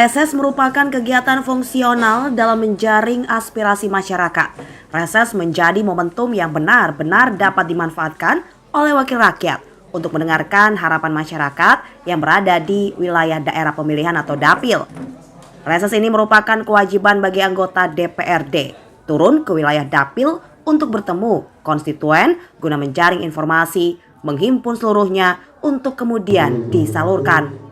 Reses merupakan kegiatan fungsional dalam menjaring aspirasi masyarakat. Reses menjadi momentum yang benar-benar dapat dimanfaatkan oleh wakil rakyat untuk mendengarkan harapan masyarakat yang berada di wilayah daerah pemilihan atau dapil. Reses ini merupakan kewajiban bagi anggota DPRD turun ke wilayah dapil untuk bertemu konstituen guna menjaring informasi, menghimpun seluruhnya untuk kemudian disalurkan.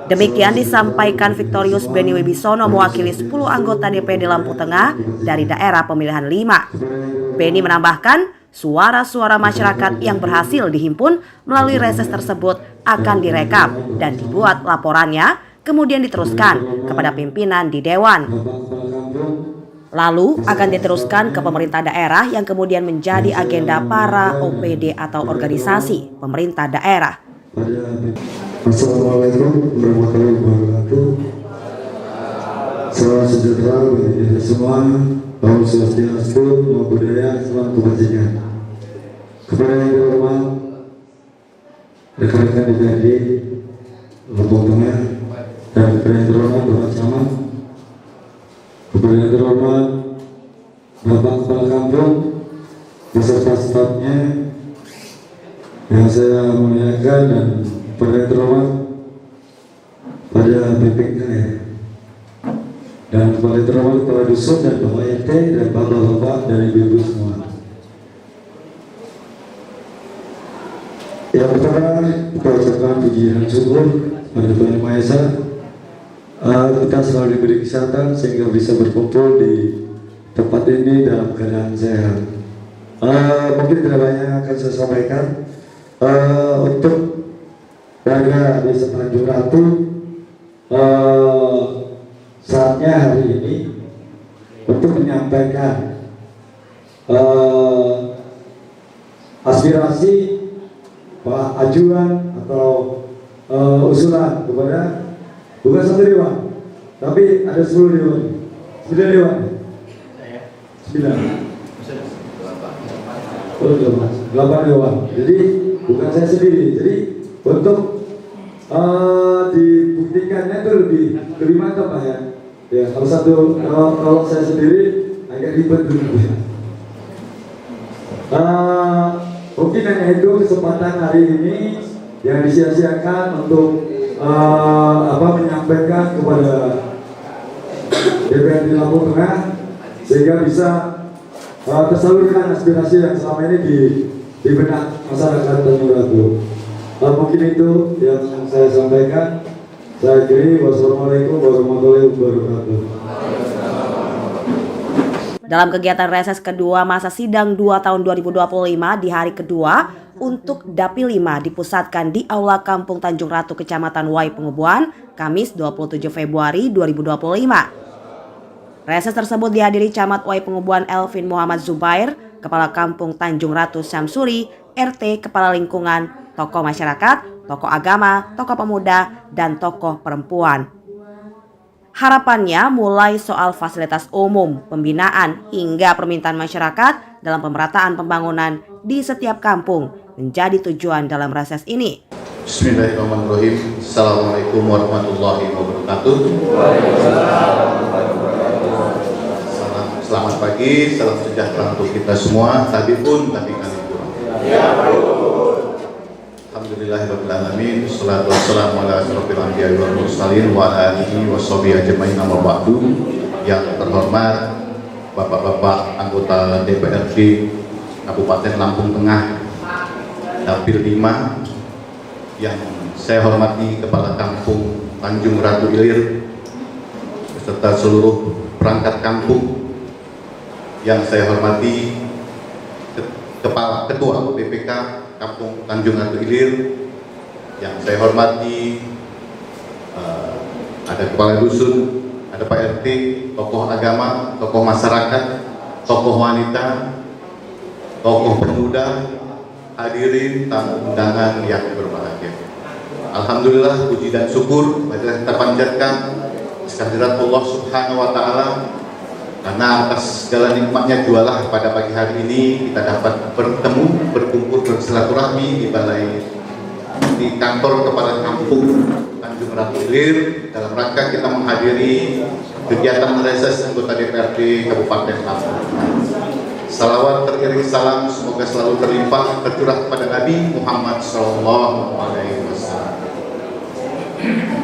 Demikian disampaikan Victorius Beni Wibisono mewakili 10 anggota DPD Lampung Tengah dari daerah pemilihan 5. Beni menambahkan, suara-suara masyarakat yang berhasil dihimpun melalui reses tersebut akan direkap dan dibuat laporannya, kemudian diteruskan kepada pimpinan di Dewan. Lalu akan diteruskan ke pemerintah daerah yang kemudian menjadi agenda para OPD atau organisasi pemerintah daerah. Assalamualaikum warahmatullahi wabarakatuh. Salam sejahtera bagi kita semua. Om Swastiastu, Namo Buddhaya, salam kebajikan. Kepada yang terhormat rekan-rekan DPRD Lampung Tengah dan kepada yang terhormat Bapak Camat, kepada yang terhormat Bapak Kepala Kampung beserta stafnya yang saya muliakan, dan kepada yang terhormat pada PPK dan kepada yang terhormat kepala dusun dan Bapak RT dan bapak-bapak dan ibu-ibu semua. Yang pertama, kita ucapkan puji dan syukur pada Tuhan Yang Maha Esa. Kita selalu diberi kesehatan sehingga bisa berkumpul di tempat ini dalam keadaan sehat. Mungkin tidak banyak yang akan saya sampaikan. Untuk warga Desa Tanjung Ratu, saatnya hari ini untuk menyampaikan aspirasi, ajuan atau usulan kepada bukan satu dewan, tapi ada 10 dewan, 9 dewan, 8 dewan. Jadi bukan saya sendiri. Jadi untuk dibuktikannya itu lebih mantap Pak ya. Ya, kalau saya sendiri agak ribet dulu. Mungkin hanya itu kesempatan hari ini yang disia-siakan untuk menyampaikan kepada DPRD Lampung Tengah sehingga bisa tersalurkan aspirasi yang selama ini di benak masyarakat Tanjung Ratu. Mungkin itu yang saya sampaikan. Saya akhiri. Wassalamualaikum warahmatullahi wabarakatuh. Dalam kegiatan reses kedua masa sidang 2 tahun 2025 di hari kedua untuk Dapil 5 dipusatkan di Aula Kampung Tanjung Ratu Kecamatan Wai Pengubuan, Kamis 27 Februari 2025. Reses tersebut dihadiri Camat Wai Pengubuan Elvin Muhammad Zubair, Kepala Kampung Tanjung Ratu Syamsuri, RT, Kepala Lingkungan, tokoh masyarakat, tokoh agama, tokoh pemuda, dan tokoh perempuan. Harapannya mulai soal fasilitas umum, pembinaan, hingga permintaan masyarakat dalam pemerataan pembangunan di setiap kampung menjadi tujuan dalam reses ini. Bismillahirrahmanirrahim. Assalamualaikum warahmatullahi wabarakatuh. Selamat pagi, salam sejahtera untuk kita semua. Tadi pun, tapi kali kurang. Alhamdulillahirabbil alamin. Wassalatu wassalamu ala asyrofil anbiya'i wal mursalin wa alihi washabihi ajmain, amma ba'du. Yang terhormat Bapak-bapak anggota DPRD Kabupaten Lampung Tengah Dapil 5, yang saya hormati Kepala Kampung Tanjung Ratu Ilir beserta seluruh perangkat kampung, yang saya hormati Ketua PPK Kampung Tanjung Ratu Ilir, yang saya hormati ada Kepala Dusun, ada Pak RT, tokoh agama, tokoh masyarakat, tokoh wanita, tokoh pemuda, hadirin tamu undangan yang berbahagia. Alhamdulillah, puji dan syukur kita panjatkan kehadirat Allah Subhanahu wa Ta'ala, karena atas segala nikmatnya jualah pada pagi hari ini kita dapat bertemu, berkumpul, bersilaturahmi di balai di kantor kepala kampung Tanjung Ratu Ilir dalam rangka kita menghadiri kegiatan reses anggota DPRD Kabupaten Lampung. Salawat teriring salam semoga selalu terlimpah tercurah kepada Nabi Muhammad SAW.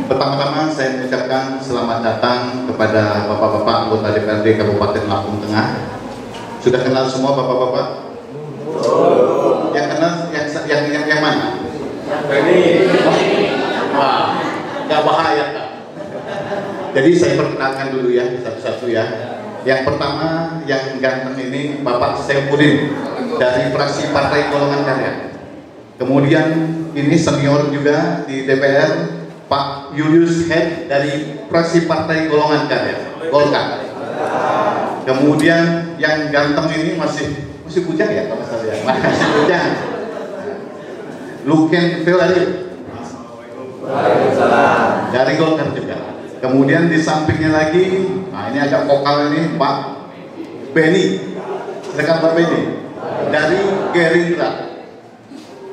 Pertama-tama saya mengucapkan selamat datang kepada bapak-bapak anggota DPRD Kabupaten Lampung Tengah. Sudah kenal semua bapak-bapak? Yang kenal yang mana? Wah, nggak bahaya kan? Jadi saya perkenalkan dulu ya satu-satu ya. Yang pertama yang ganteng ini Bapak Saifuddin dari fraksi Partai Golongan Karya. Kemudian ini senior juga di DPR Pak Julius Head dari fraksi Partai Golongan Karya Golkar. Kemudian yang ganteng ini masih bujang ya kalau saya masih bujang. Luken Velari dari Golkar juga. Kemudian di sampingnya lagi, nah ini agak vokal ini Pak Benny, silakan Pak Benny dari Gerindra.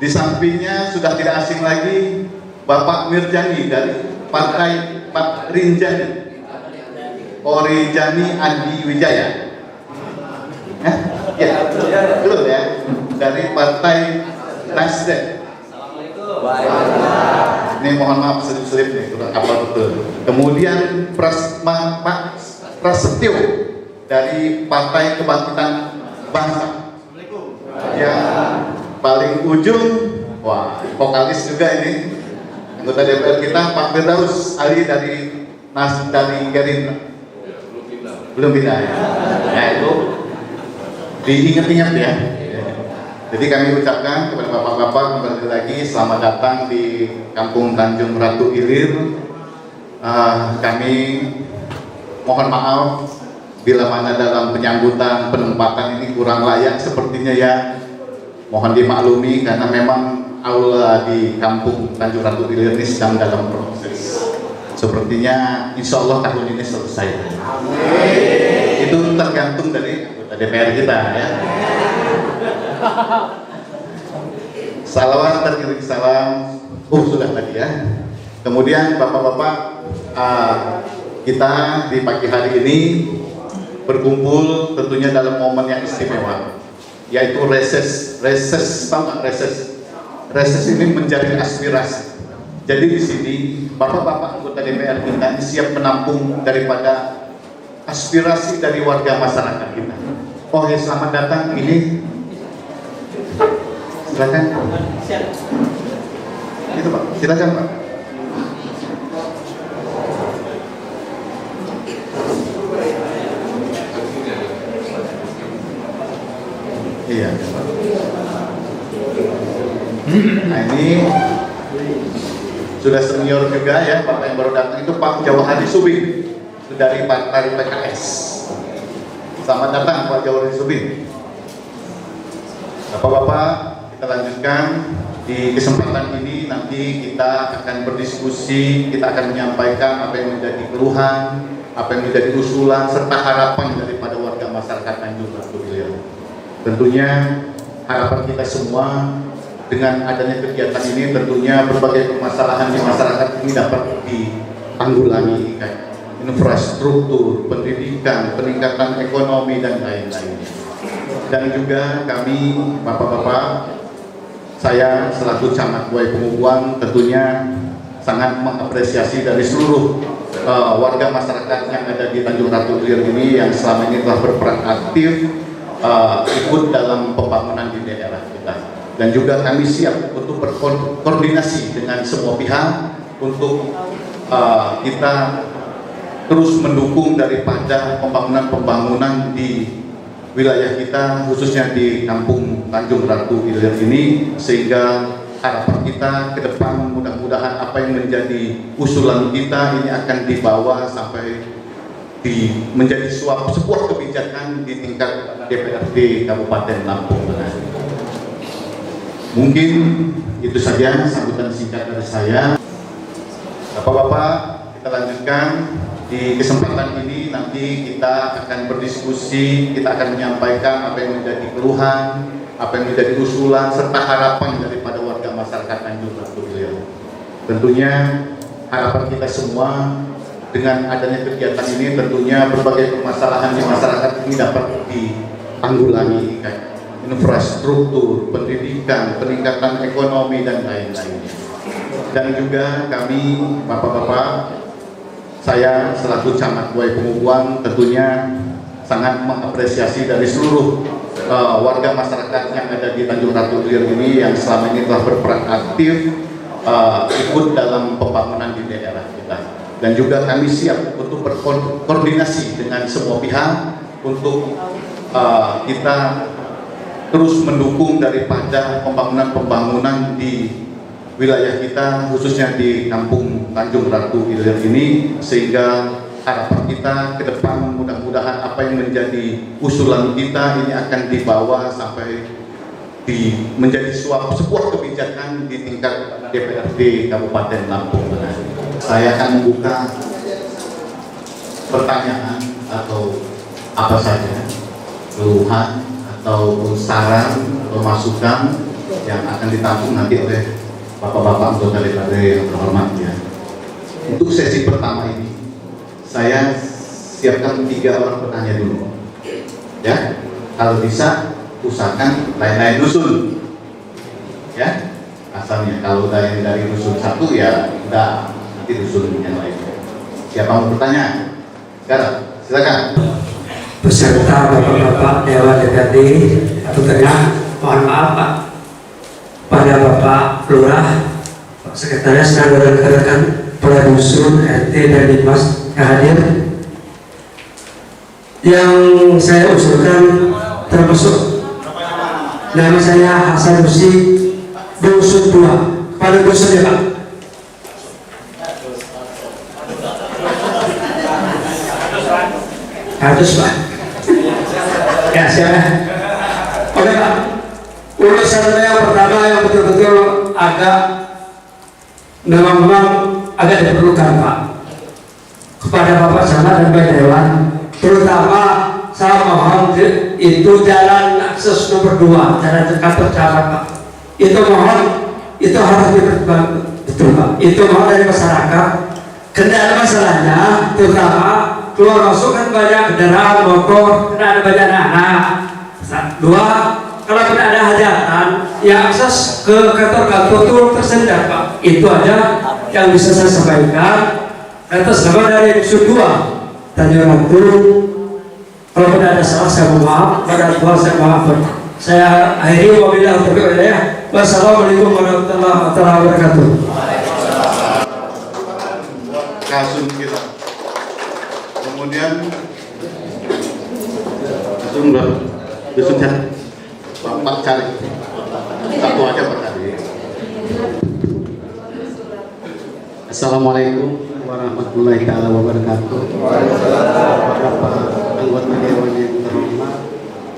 Di sampingnya sudah tidak asing lagi Bapak Mirjani dari Partai Pak Rinjani, Orijani Andi Wijaya. Ya, betul ya, dari Partai Nasdem. Ini mohon maaf selip-selip nih, kurang hafal betul. Kemudian Pak Prasetyo dari Partai Kebangkitan Bangsa. Yang paling ujung, wah vokalis juga ini, anggota DPR kita Pak Firdaus Ali dari Gerindra. Belum pindah ya? Ya itu diingat-ingat ya. Jadi kami ucapkan kepada bapak-bapak kembali lagi selamat datang di Kampung Tanjung Ratu Ilir. Kami mohon maaf bila mana dalam penyambutan penempatan ini kurang layak sepertinya ya. Mohon dimaklumi karena memang aula di Kampung Tanjung Ratu Ilir ini sedang dalam proses. Sepertinya insya Allah tahun ini selesai. Itu tergantung dari anggota DPR kita ya. Salawat teriring salam. Sudah tadi ya. Kemudian bapak-bapak, kita di pagi hari ini berkumpul tentunya dalam momen yang istimewa, yaitu reses. Tahu nggak reses? Reses ini menjadi aspirasi. Jadi di sini bapak-bapak anggota DPR kita siap menampung daripada aspirasi dari warga masyarakat kita. Oh ya, selamat datang ini. Silakan. Itu Pak, silakan Pak. Iya. Nah ini sudah senior juga ya, Pak yang baru datang itu Pak Jawa Hadi Subing dari Partai PKS. Selamat datang Pak Jawa Hadi Subing. Bapak-bapak, kita lanjutkan di kesempatan ini. Nanti kita akan berdiskusi, kita akan menyampaikan apa yang menjadi keluhan, apa yang menjadi usulan serta harapan daripada warga masyarakat Tanjung Ratu Ilir. Tentunya harapan kita semua dengan adanya kegiatan ini tentunya berbagai permasalahan di masyarakat ini dapat ditanggulangi, kayak infrastruktur, pendidikan, peningkatan ekonomi dan lain-lainnya. Dan juga kami bapak-bapak, saya selaku Camat Buai Pengubuan tentunya sangat mengapresiasi dari seluruh warga masyarakat yang ada di Tanjung Ratu Ilir ini yang selama ini telah berperan aktif ikut dalam pembangunan di daerah kita. Dan juga kami siap untuk berkoordinasi dengan semua pihak untuk kita terus mendukung daripada pembangunan di wilayah kita, khususnya di Kampung Tanjung Ratu Ilir ini, sehingga harapan kita ke depan mudah-mudahan apa yang menjadi usulan kita ini akan dibawa sampai menjadi sebuah kebijakan di tingkat DPRD Kabupaten Lampung Tengah. Mungkin itu saja sambutan singkat dari saya. Bapak-bapak, kita lanjutkan. Di kesempatan ini nanti kita akan berdiskusi, kita akan menyampaikan apa yang menjadi keluhan, apa yang menjadi usulan serta harapan daripada warga masyarakat Tanjung Ratu Ilir. Tentunya harapan kita semua dengan adanya kegiatan ini tentunya berbagai permasalahan di masyarakat ini dapat ditanggulangi, kayak infrastruktur, pendidikan, peningkatan ekonomi dan lain-lainnya. Dan juga kami bapak-bapak, saya selaku Camat Buai Pengubuan tentunya sangat mengapresiasi dari seluruh warga masyarakat yang ada di Tanjung Ratu Ilir ini yang selama ini telah berperan aktif ikut dalam pembangunan di daerah kita. Dan juga kami siap untuk berkoordinasi dengan semua pihak untuk kita terus mendukung daripada pembangunan di wilayah kita, khususnya di Kampung Tanjung Ratu Ilir ini, sehingga harapan kita ke depan mudah-mudahan apa yang menjadi usulan kita ini akan dibawa sampai menjadi sebuah kebijakan di tingkat DPRD Kabupaten Lampung Tengah. Saya akan membuka pertanyaan atau apa saja, keluhan atau saran atau masukan yang akan ditampung nanti oleh bapak-bapak anggota DPRD yang terhormat ya. Untuk sesi pertama ini saya siapkan 3 orang petanya dulu ya, kalau bisa usahakan lain-lain dusun ya asalnya. Kalau dari dusun satu ya udah, nanti dusun yang lain. Siapa mau bertanya? Sekarang silakan. Beserta bapak-bapak Dewan DPRD atau Tengah, mohon maaf Pak, pada Bapak Lurah, Pak Sekretaris dan rekan-rekan kepala dusun, RT dan Dimas yang hadir. Yang saya usulkan termasuk nama saya Hasan Husi, dusun 2, kepala dusun ya Pak. Harus Pak. Ya siapa? Oke Pak. Urusan yang pertama yang betul-betul memang agak diperlukan Pak, kepada Bapak Camat dan Bapak Dewan, terutama saya mohon itu jalan akses nomor 2, jalan ke kantor camat Pak. Itu mohon, itu harus dipertimbangkan betul Pak. Itu mohon dari masyarakat. Kendala masalahnya terutama keluar masuk kan banyak kendaraan motor, ada banyak anak. 2, kalau tidak ada hajatan, ya akses ke kantor-kantor itu tersendat Pak. Itu aja yang bisa saya sampaikan. Atas nama dari dusun 2 Tanjung Ratu, kalau tidak ada salah saya mohon maaf, pada Tuhan saya maafkan. Saya akhiri wabillahi taufiq wal hidayah. Wassalamualaikum warahmatullahi wabarakatuh. Kasum kita. Kemudian Kasum dusun Bapak cari satu aja Pak tadi. Assalamualaikum warahmatullahi wabarakatuh. Bapak anggota Dewan yang terhormat,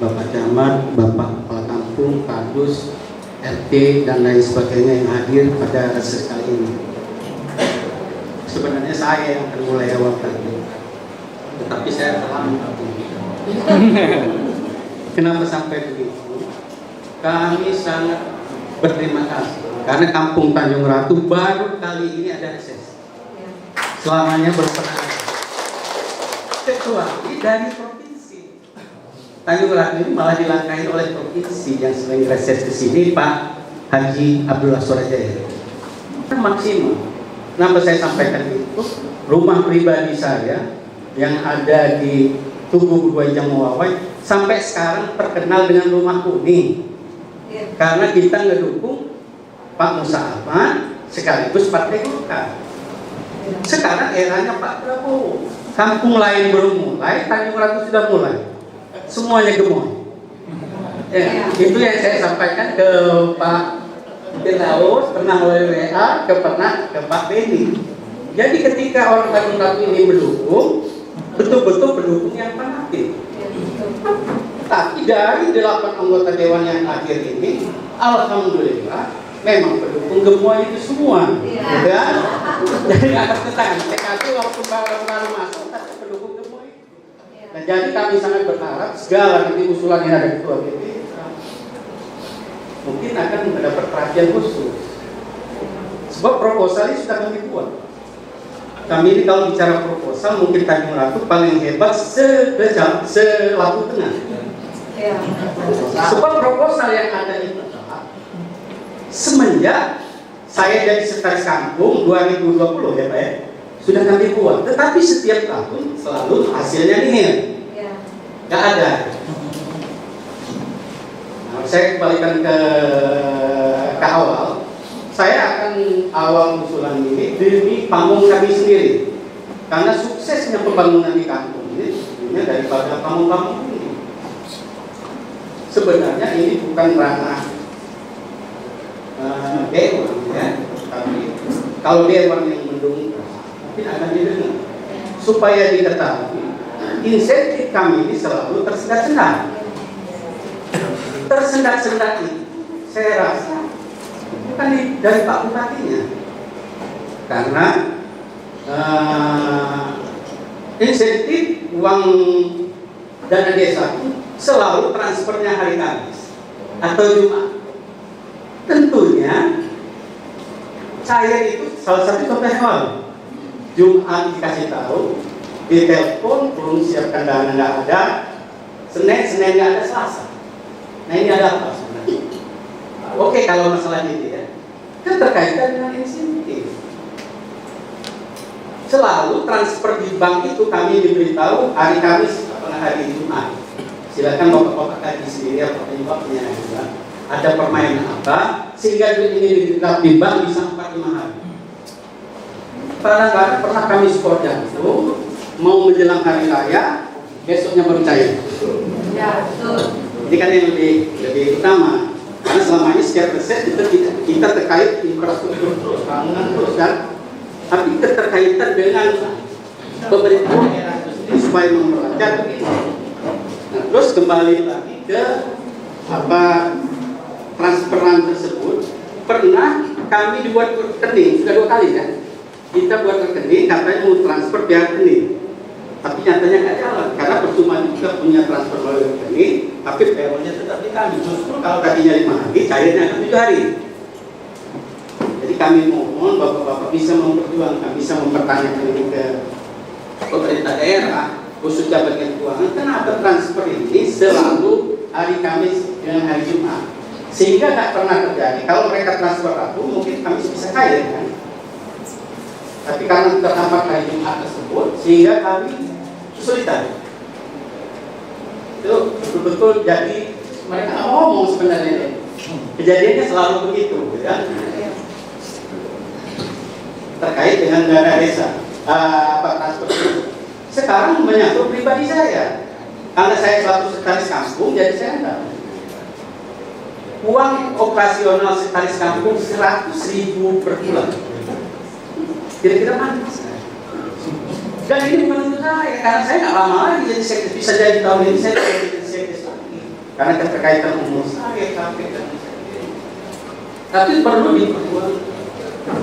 Bapak Camat, Bapak Kepala Kampung, Kadus, RT dan lain sebagainya yang hadir pada reses kali ini. Sebenarnya saya yang akan mulai awal tadi, tetapi saya terlambat. Kenapa sampai begitu? Kami sangat berterima kasih karena Kampung Tanjung Ratu baru kali ini ada reses. Selamanya berperan kecuali dari provinsi. Tanjung Ratu ini malah dilangkahi oleh provinsi yang sering reses ke sini, Pak Haji Abdullah Surajaya. Maksimal. Kenapa saya sampaikan itu? Rumah pribadi saya yang ada di Tugu Buai Jamawawai sampai sekarang terkenal dengan rumah kuning. Karena kita ngedukung Pak Musa Ahmad sekaligus Partai Golkar. Sekarang eranya Pak Prabowo. Kampung lain belum mulai, Tanjung Ratu sudah mulai. Semuanya gemoy. Ya, itu yang saya sampaikan ke Pak Firdaus, pernah oleh WA, pernah ke Pak Beni. Jadi ketika orang Tanjung Ratu ini mendukung, betul-betul pendukung yang fanatik. Tapi dari 8 anggota dewan yang hadir ini, alhamdulillah memang pendukung gemoy itu semua. Ya. Jadi atas ketangan PKB waktu baru masuk tapi pendukung gemoy. Nah, jadi kami sangat berharap segala nanti usulan yang ada ketua BP mungkin akan mendapat perhatian khusus. Sebab proposal ini sudah kami buat. Kami ini kalau bicara proposal mungkin Tanjung Ratu paling hebat selaku tengah. Sebab proposal yang ada itu semenjak saya jadi sekretaris kampung 2020 ya Pak ya, sudah kami buat. Tetapi setiap tahun selalu hasilnya nihil, nggak ada. Nah, saya kembalikan ke awal. Saya akan awal usulan ini demi pamong kami sendiri, karena suksesnya pembangunan di kampung ini sebenarnya daripada pamong-pamong ini. Sebenarnya ini bukan ranah dewan ya, tapi kalau dewan yang mendukung mungkin akan didengar supaya diketahui insentif kami ini selalu tersendat-sendat ini saya rasa bukan dari Pak Bupatinya, karena insentif uang dana desa selalu transfernya hari Kamis atau Jumat. Tentunya saya itu salah satu contoh awal. Jumat dikasih tahu, ditelepon, belum siapkan dana nggak ada, Senin nggak ada, Selasa. Nah ini ada apa sebenarnya? Oke, kalau masalah ini ya, kan terkaitan dengan insentif. Selalu transfer di bank itu kami diberitahu hari Kamis atau hari Jumat. Silakan bapak-bapak kaji sendiri apa penyebabnya juga. Ada permainan apa sehingga duit ini ditetap di bank bisa 4-5 hari. Kadang-kadang pernah kami skor jantung mau menjelang hari raya, besoknya baru cair. Ya, betul. Ini kan yang lebih utama. Karena selama ini setiap reses kita terkait infrastruktur terus, bangunan terus kan. Tapi keterkaitan dengan pemerintah daerah itu supaya memperlancar begini. Nah, terus kembali lagi ke transferan tersebut, pernah kami dibuat rekening, sudah 2 kali kan? Kita buat rekening, katanya mau transfer pihak rekening, tapi nyatanya nggak jalan, karena percuma juga punya transfer melalui rekening, tapi payrollnya tetap di kami. Justru kalau tadinya 5 hari, cairnya akan 7 hari. Jadi kami mohon bapak-bapak bisa memperjuangkan, bisa mempertanyakan ini ke pemerintah daerah, khususnya bagian keuangan, kenapa transfer ini selalu hari Kamis dengan hari Jumat? Sehingga nggak pernah terjadi. Kalau mereka transfer Rabu, mungkin kami bisa kaya kan. Tapi karena terhambat hari Jumat tersebut, sehingga kami kesulitan. Itu betul-betul jadi mereka ngomong sebenarnya. Kejadiannya selalu begitu, ya. Terkait dengan dana desa, transfer. Sekarang menyangkut pribadi saya. Karena saya selalu sekretaris kampung, jadi saya enggak. Uang operasional sekretaris kampung 100.000 per bulan. Kira-kira mana? Dan ini bukan untuk saya, karena saya nggak lama lagi jadi sekretaris. Bisa jadi tahun ini saya jadi sekretaris lagi, karena keterkaitan umur saya, KPK. Tapi perlu diperjuangkan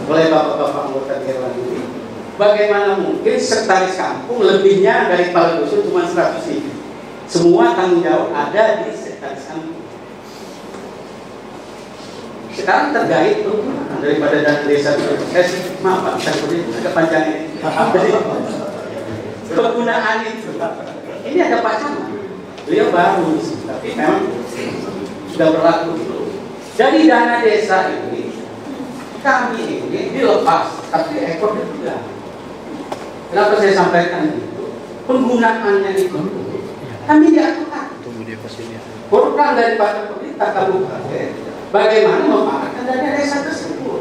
oleh bapak-bapak anggota dewan ini. Bagaimana mungkin sekretaris kampung lebihnya dari kepala dusun cuma 100.000? Semua tanggung jawab ada di sekretaris kampung. Sekarang terkait perubahan daripada dana desa maaf Pak, saya agak panjang ini. Penggunaan itu. Ini ada Pak Camat. Beliau baru, tapi memang sudah berlaku dulu. Jadi dana desa ini kami ini dilepas, tapi ekor juga. Kenapa saya sampaikan itu? Penggunaannya itu kami diatur. Program daripada pemerintah kabupaten. Bagaimana memanfaatkan dana desa tersebut?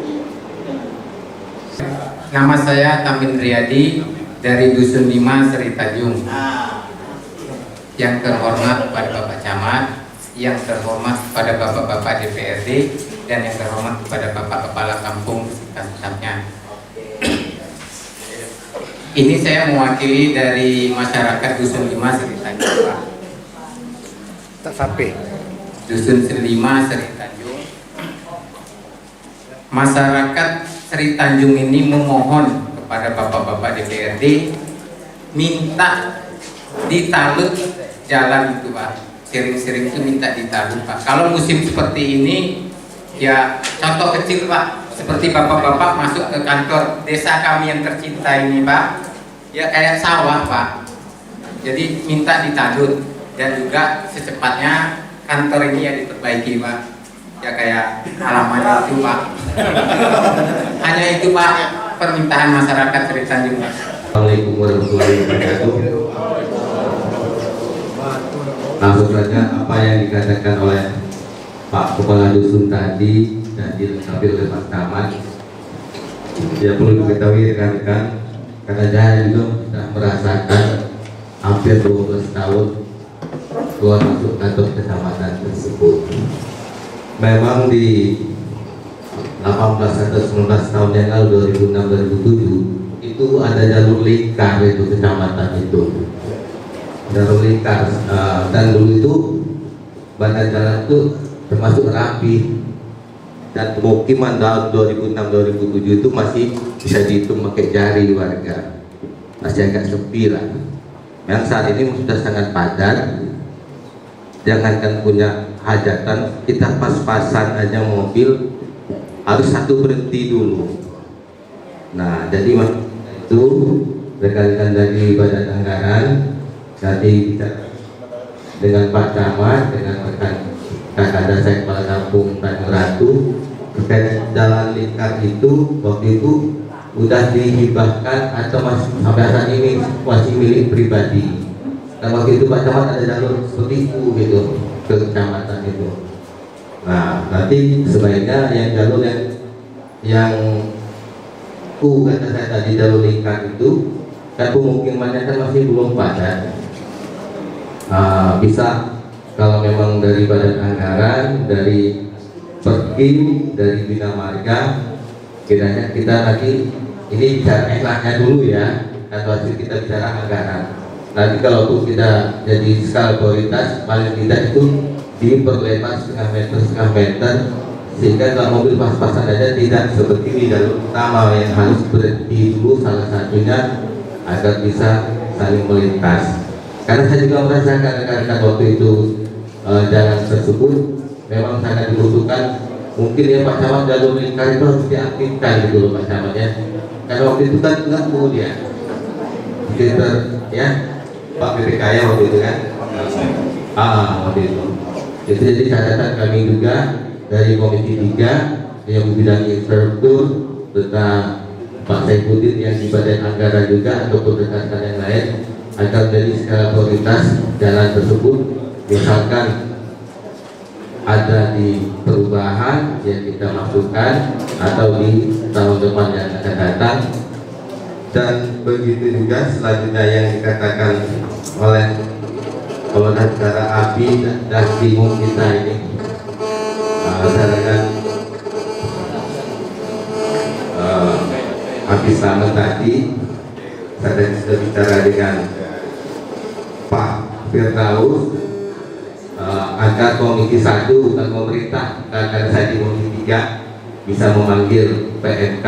Nama saya Tamin Riyadi dari Dusun 5 Seri Tanjung. Yang terhormat kepada Bapak Camat, yang terhormat kepada Bapak-Bapak DPRD, dan yang terhormat kepada Bapak Kepala Kampung beserta-besertanya. Ini saya mewakili dari masyarakat Dusun 5 Seri Tanjung, Pak. Dusun 5 Seri Tanjung. Masyarakat Seri Tanjung ini memohon kepada bapak-bapak DPRD minta ditalut jalan itu Pak. Sering-sering itu minta ditalut Pak. Kalau musim seperti ini ya contoh kecil Pak, seperti bapak-bapak masuk ke kantor desa kami yang tercinta ini Pak, ya kayak sawah Pak. Jadi minta ditalut dan juga secepatnya kantor ini ya diperbaiki Pak. Ya kayak halamannya itu Pak. Hanya itu Pak permintaan masyarakat Sri Tanjung Pak. Assalamualaikum warahmatullahi wabarakatuh. Langsung saja apa yang dikatakan oleh Pak Kepala Dusun tadi dan dilengkapi oleh Pak Camat. Ya perlu diketahui rekan-rekan, karena saya juga sudah merasakan hampir 12 tahun keluar masuk kantor kecamatan tersebut. Memang di 18 atau 19 tahun yang lalu 2006-2007 itu ada jalur lingkar itu kecamatan itu. Jalur lingkar dan dulu itu badan jalan itu termasuk rapi dan pemukiman tahun 2006-2007 itu masih bisa dihitung pakai jari warga, masih agak sepi lah. Yang saat ini sudah sangat padat. Jangankan punya hajatan, kita pas-pasan aja mobil harus satu berhenti dulu. Nah, jadi itu rekan-rekan dari Badan Anggaran nanti kita dengan Pak Camat, dengan rekan Kakak saya Kepala Kampung Tanjung Ratu terkait jalan lingkar itu waktu itu udah dihibahkan atau masih sampai saat ini masih milik pribadi. Dan waktu itu Pak Camat ada jalur seperti itu gitu ke kecamatan itu. Nah, nanti sebaiknya yang jalur yang kata saya tadi jalur lingkar itu kan pemukimannya kan masih belum padat. Bisa kalau memang dari Badan Anggaran, dari Perkim, dari Bina Marga, kiranya kita nanti ini bicara eklasnya dulu ya, atau hasil kita bicara anggaran. Nanti kalau kita jadi skala prioritas paling tidak itu diperlebar setengah meter sehingga kalau mobil pas-pasan aja tidak seperti di jalur utama yang harus berhenti dulu salah satunya agar bisa saling melintas. Karena saya juga merasakan rekan-rekan waktu itu jalan tersebut memang sangat dibutuhkan. Mungkin ya Pak Camat jalur lingkar itu harus diaktifkan gitu loh Pak Camat ya. Karena waktu itu kan nggak mau dia kita ya Pak PPK ya waktu itu kan waktu itu jadi catatan kami juga dari Komisi 3 yang bidang infrastruktur serta Pak Saifuddin yang di Badan Anggaran juga ataupun rekan-rekan yang lain agar dari skala prioritas jalan tersebut misalkan ada di perubahan yang kita masukkan atau di tahun depan yang akan datang. Dan begitu juga selanjutnya yang dikatakan oleh Kepala Negara API dan timur kita ini masyarakat API Selamat tadi saya sudah bicara dengan Pak Firdaus agar Komisi 1 bukan pemerintah, karena saya di Komisi 3 bisa memanggil PMK,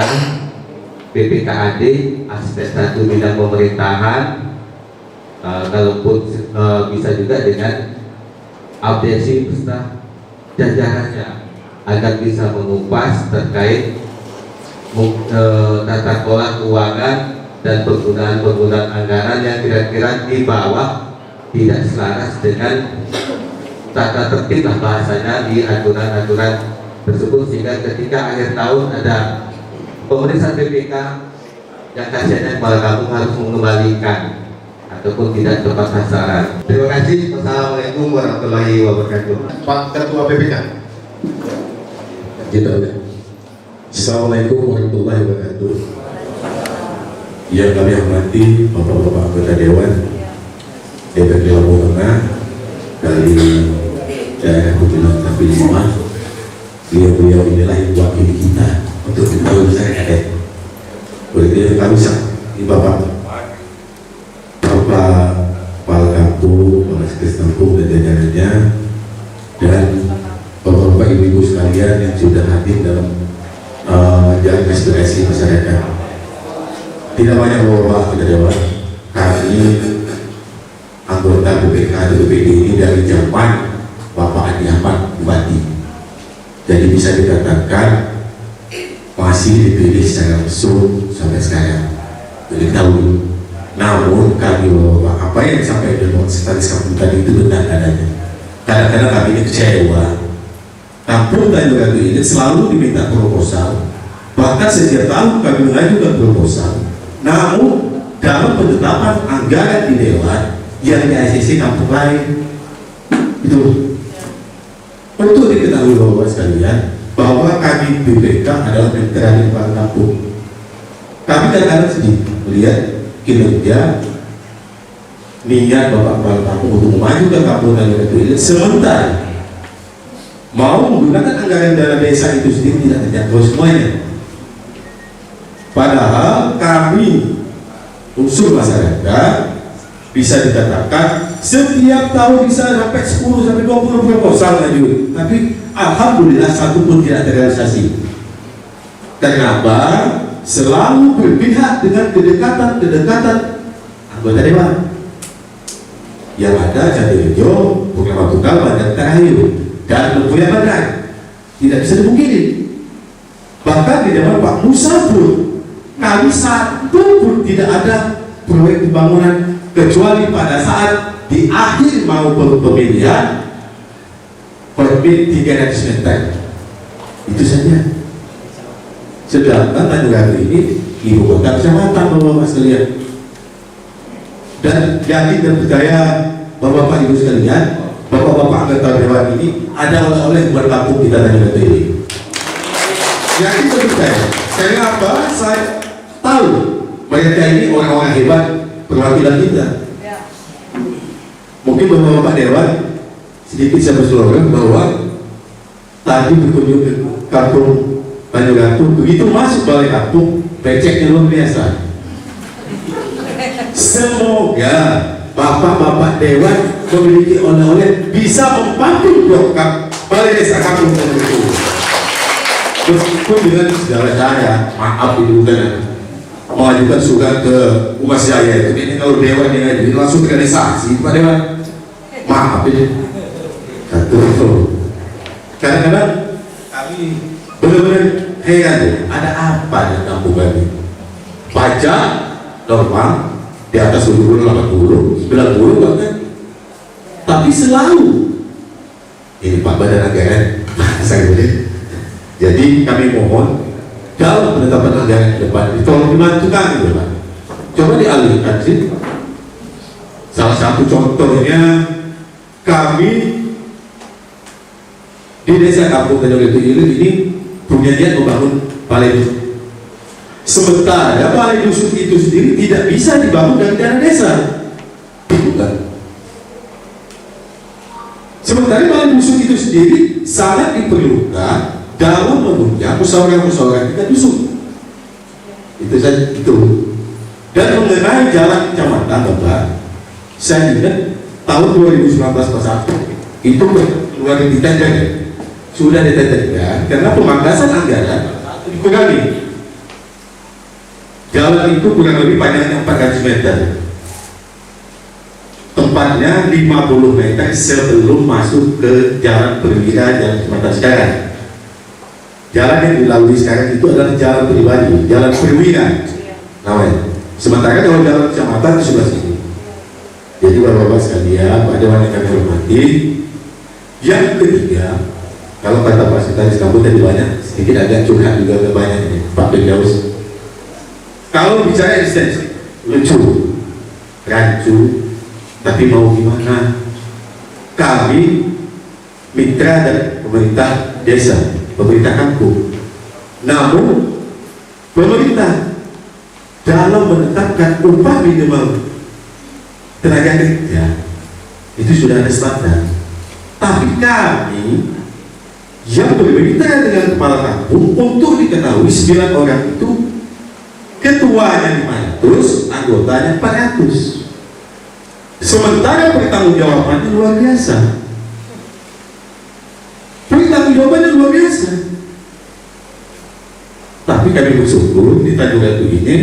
BPKAD, aspek 1 bidang pemerintahan, kalaupun bisa juga dengan abdesi beserta jajarannya agar bisa mengupas terkait tata kelola keuangan dan penggunaan anggaran yang kira-kira di bawah tidak selaras dengan tata tertib lah bahasanya di aturan-aturan tersebut, sehingga ketika akhir tahun ada pemeriksaan BPK yang kasihannya kepala kampung harus mengembalikan ataupun tidak tepat sasaran. Terima kasih. Wassalamualaikum warahmatullahi wabarakatuh. Pak Ketua BPK. Kita Assalamualaikum warahmatullahi wabarakatuh. Yang kami hormati Bapak-Bapak anggota Dewan DPRD Lampung Tengah dari daerah Pemilihan Tapi 5. Beliau inilah yang wakili kita untuk tahun saya. Oleh kami di Bapak Kepala Kampung, Kepala Sekretaris Kampung dan jajarannya, dan Bapak-Bapak Ibu-Ibu sekalian yang sudah hadir dalam jalan aspirasi masyarakat. Tidak banyak Bapak kita Dewan, kami anggota BPK atau BPD ini dari zaman Bapak Adi Ahmad Bupati. Jadi bisa dikatakan masih dipilih secara langsung sampai sekarang. Jadi tahu. Namun kami bahwa apa yang disampaikan oleh Sekretaris Kampung tadi itu benar adanya. Kadang-kadang kami ini kecewa. Kampung Tanjung Ratu ini selalu diminta proposal. Bahkan setiap tahun kami mengajukan proposal. Namun dalam penetapan anggaran di Dewan yang di ACC kampung lain itu untuk diketahui bahwa sekalian bahwa kami BPK adalah mitra di kepala kampung. Kami kadang-kadang sedih melihat kinerja niat Bapak Kepala Kampung untuk memajukan kampung Tanjung Ratu ini, sementara mau menggunakan anggaran dana desa itu sendiri tidak terjangkau semuanya. Padahal kami unsur masyarakat bisa dikatakan setiap tahun bisa sampai 10 sampai 20 proposal maju, tapi alhamdulillah satu pun tidak terrealisasi. Kenapa? Selalu berpihak dengan kedekatan anggota dewan. Yang ada Jatirejo, Bukit Tunggal, Bandar Terakhir, dan Lembuyang Bandar. Tidak bisa dipungkiri. Bahkan di zaman Pak Musa pun kami satu pun tidak ada proyek pembangunan kecuali pada saat di akhir mau pemilihan permit 300 meter. Itu saja. Sedangkan Tanjung Ratu ini ibu kota kecamatan Bapak-Bapak sekalian. Dan yakin dan percaya Bapak-Bapak Ibu sekalian, Bapak-Bapak anggota dewan ini ada oleh-oleh buat kampung kita Tanjung Ratu ini. Yakin dan percaya. Karena apa? Saya tahu mereka ini orang-orang hebat perwakilan kita. Mungkin Bapak-Bapak dewan sedikit saya bersuara bahwa tadi berkunjung ke kampung Tanjung Ratu, begitu masuk balai kampung, beceknya luar biasa. Semoga Bapak-Bapak dewan memiliki oleh-oleh bisa membantu program balai desa kampung Tanjung Ratu. Meskipun dengan segala cara, maaf itu bukan mengajukan surat ke Umas Jaya itu, ini kalau dewan yang ngajuin langsung ke realisasi Pak Dewan. Maaf ini. Kadang-kadang kami benar-benar heran, ada apa di kampung kami? Pajak normal di atas 70, 80, 90 bahkan, tapi selalu ini Pak Badan Anggaran saya boleh. Jadi kami mohon dalam penetapan anggaran ke depan itu tolong dibantu kami, Pak. Coba dialihkan sih. Salah satu contohnya kami di desa Kampung Tanjung Ratu ini punya niat membangun balai dusun. Sementara balai dusun itu sendiri tidak bisa dibangun dari dana desa. Bukan. Sementara balai dusun itu sendiri sangat diperlukan dalam menunjang musyawarah-musyawarah kita dusun. Itu saja itu. Dan mengenai jalan kecamatan, Bapak, saya ingat tahun 2019 pas itu keluar di tender, sudah ditenderkan karena pemangkasan anggaran dikurangi. Jalan itu kurang lebih panjangnya 400 meter. Tempatnya 50 meter sebelum masuk ke jalan perwira yang kecamatan sekarang. Jalan yang dilalui sekarang itu adalah jalan pribadi, jalan perwira namanya. Sementara kalau jalan kecamatan di sebelah sini. Jadi Bapak-Bapak sekalian, Pak Dewan yang kami hormati. Yang ketiga, kalau kata Pak Sekretaris Kampung tadi banyak, sedikit agak curhat juga agak banyak ini, Pak Firdaus. Kalau bicara eksistensi, lucu, rancu, tapi mau gimana? Kami mitra dan pemerintah desa, pemerintah kampung. Namun pemerintah dalam menetapkan upah minimal tenaga kerja itu sudah ada standar. Tapi kami yang bermitra dengan kepala kampung untuk diketahui 9 orang itu ketuanya 500, anggotanya 400. Sementara pertanggungjawabannya luar biasa. Pertanggungjawabannya luar biasa. Tapi kami bersyukur di Tanjung Ratu ini